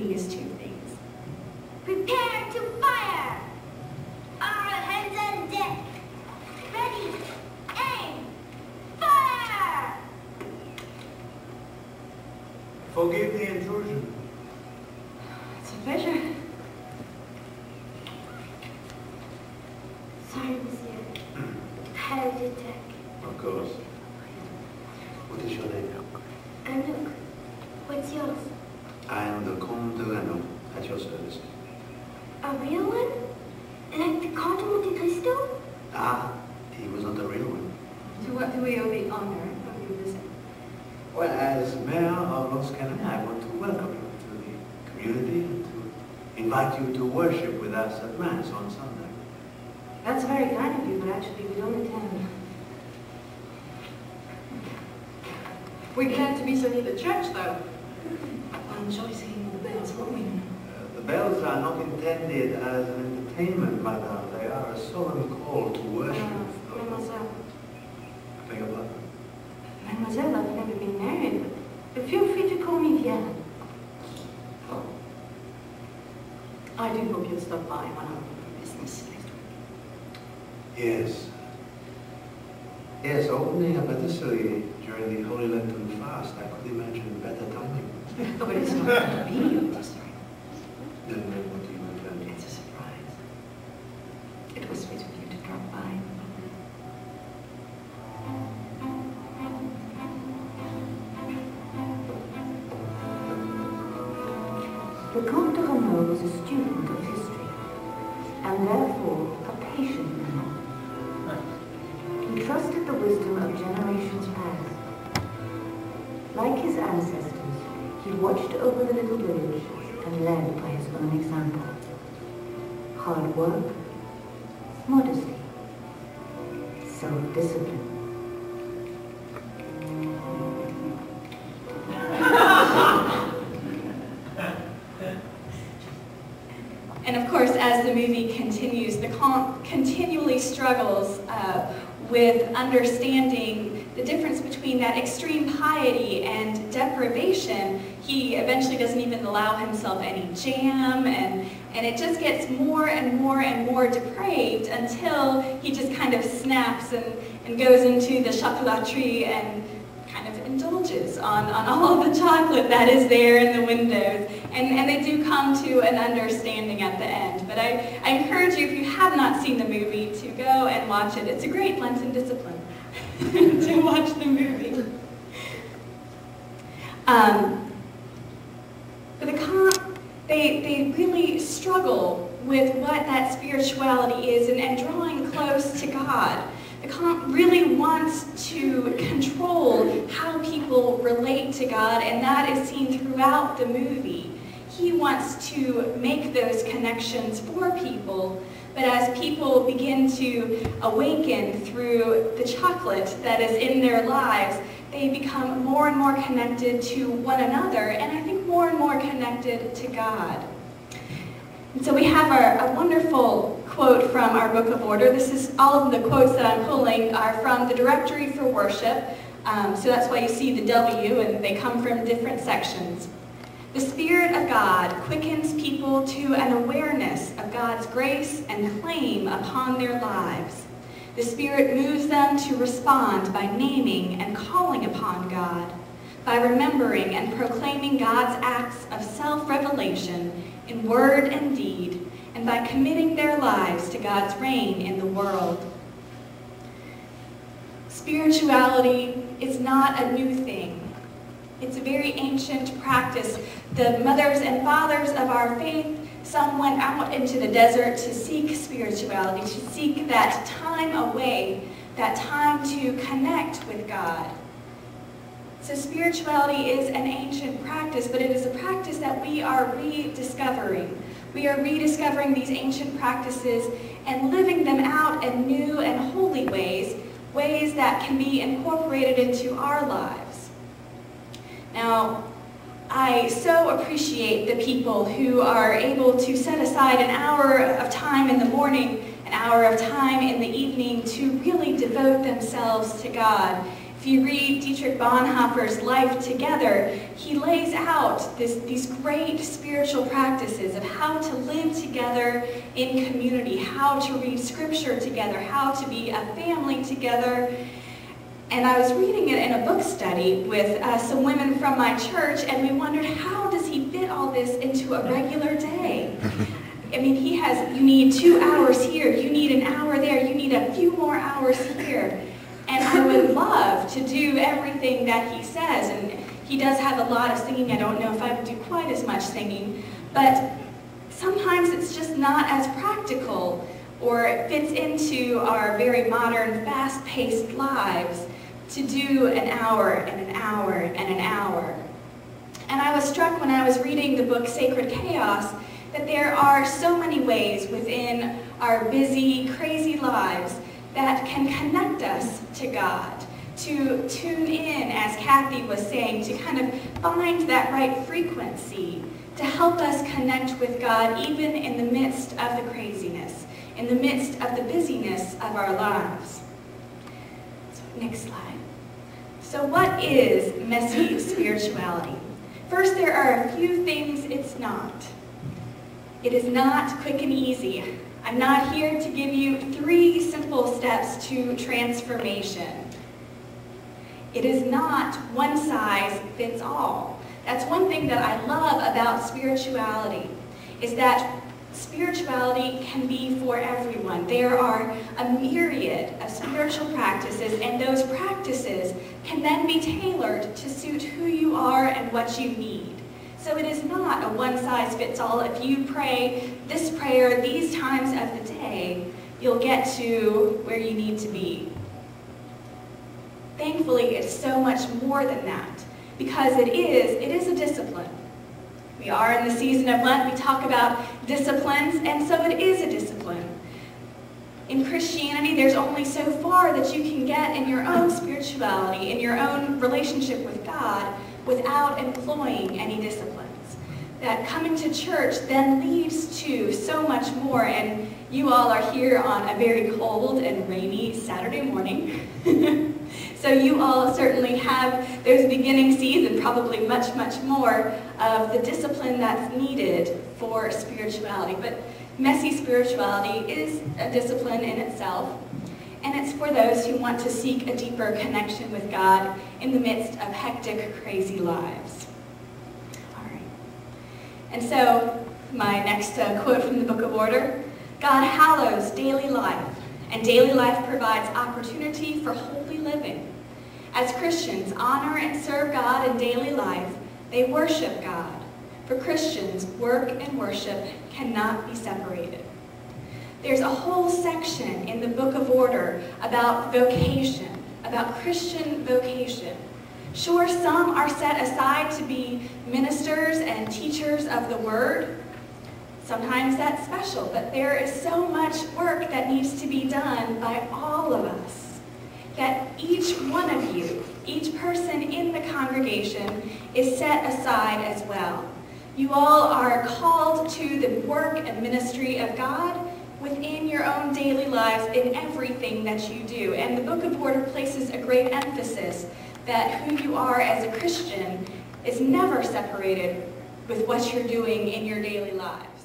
previous two things. Prepare to fire! All hands on deck. Ready, aim, fire! Forgive the intrusion. It's a pleasure. Sorry, monsieur. Head attack. Of course. What is your name? Anouk, what's yours? I am the Comte de Renault, at your service. A real one? Like the Count of Monte Cristo? Ah, he was not a real one. To what do we owe the honor of your visit? Well, as mayor of Los Cannes, I want to welcome you to the community and to invite you to worship with us at Mass on Sunday. That's very kind of you, but actually we don't attend. We're glad to be so near the church, though. I'll enjoy singing the bells, won't we? The bells are not intended as an entertainment, madame. They are a solemn call to worship. Mademoiselle. I beg your pardon? Mademoiselle, I've never been married, but feel free to call me Vienne. I do hope you'll stop by when I'm on business next week. Yes. Yes, opening a patisserie during the Holy Lenten fast, I could imagine better timing. Oh, but it's not going to be a patisserie. Then what do you intend? It's a surprise. It was sweet of you to drop by. The Comte de Renault was a student of history, and therefore a patient man. He trusted the wisdom of generations past. Like his ancestors, he watched over the little village and led by his own example. Hard work, modesty, self-discipline. And of course, as the movie continues, the Comte continually struggles with understanding the difference between that extreme piety and deprivation. He eventually doesn't even allow himself any jam, and it just gets more and more and more depraved until he just kind of snaps and goes into the chocolaterie and kind of indulges on all of the chocolate that is there in the windows. And they do come to an understanding at the end. But I encourage you, if you have not seen the movie, to go and watch it. It's a great Lenten discipline to watch the movie. But the Comte, they really struggle with what that spirituality is and drawing close to God. The Comte really wants to control how people relate to God, and that is seen throughout the movie. He wants to make those connections for people, but as people begin to awaken through the chocolate that is in their lives, they become more and more connected to one another, and I think more and more connected to God. And so we have a wonderful quote from our Book of Order. This is all of the quotes that I'm pulling are from the Directory for Worship. So that's why you see the W, and they come from different sections. The Spirit of God quickens people to an awareness of God's grace and claim upon their lives. The Spirit moves them to respond by naming and calling upon God, by remembering and proclaiming God's acts of self-revelation in word and deed, and by committing their lives to God's reign in the world. Spirituality is not a new thing. It's a very ancient practice. The mothers and fathers of our faith, some went out into the desert to seek spirituality, to seek that time away, that time to connect with God. So spirituality is an ancient practice, but it is a practice that we are rediscovering. We are rediscovering these ancient practices and living them out in new and holy ways, ways that can be incorporated into our lives. Now, I so appreciate the people who are able to set aside an hour of time in the morning, an hour of time in the evening to really devote themselves to God. If you read Dietrich Bonhoeffer's Life Together, he lays out these great spiritual practices of how to live together in community, how to read scripture together, how to be a family together. And I was reading it in a book study with some women from my church, and we wondered, how does he fit all this into a regular day? I mean, you need 2 hours here, you need an hour there, you need a few more hours here. And I would love to do everything that he says, and he does have a lot of singing. I don't know if I would do quite as much singing, but sometimes it's just not as practical, or it fits into our very modern, fast-paced lives to do an hour and an hour and an hour. And I was struck when I was reading the book Sacred Chaos that there are so many ways within our busy, crazy lives that can connect us to God, to tune in, as Kathy was saying, to kind of find that right frequency, to help us connect with God even in the midst of the craziness, in the midst of the busyness of our lives. So, next slide. So what is messy spirituality? First, there are a few things it's not. It is not quick and easy. I'm not here to give you 3 simple steps to transformation. It is not one size fits all. That's one thing that I love about spirituality, is that spirituality can be for everyone. There are a myriad of spiritual practices, and those practices can then be tailored to suit who you are and what you need. So it is not a one-size-fits-all. If you pray this prayer these times of the day, you'll get to where you need to be. Thankfully, it's so much more than that, because it is a discipline. We are in the season of Lent. We talk about disciplines, and so it is a discipline. In Christianity, there's only so far that you can get in your own spirituality, in your own relationship with God, without employing any disciplines. That coming to church then leads to so much more, and you all are here on a very cold and rainy Saturday morning. So you all certainly have those beginning seeds, and probably much, much more of the discipline that's needed for spirituality. But messy spirituality is a discipline in itself, and it's for those who want to seek a deeper connection with God in the midst of hectic, crazy lives. All right. And so, my next quote from the Book of Order: God hallows daily life, and daily life provides opportunity for holy living. As Christians honor and serve God in daily life, they worship God. For Christians, work and worship cannot be separated. There's a whole section in the Book of Order about vocation, about Christian vocation. Sure, some are set aside to be ministers and teachers of the Word. Sometimes that's special, but there is so much work that needs to be done by all of us, that each one of you, each person in the congregation, is set aside as well. You all are called to the work and ministry of God within your own daily lives in everything that you do. And the Book of Order places a great emphasis that who you are as a Christian is never separated with what you're doing in your daily lives.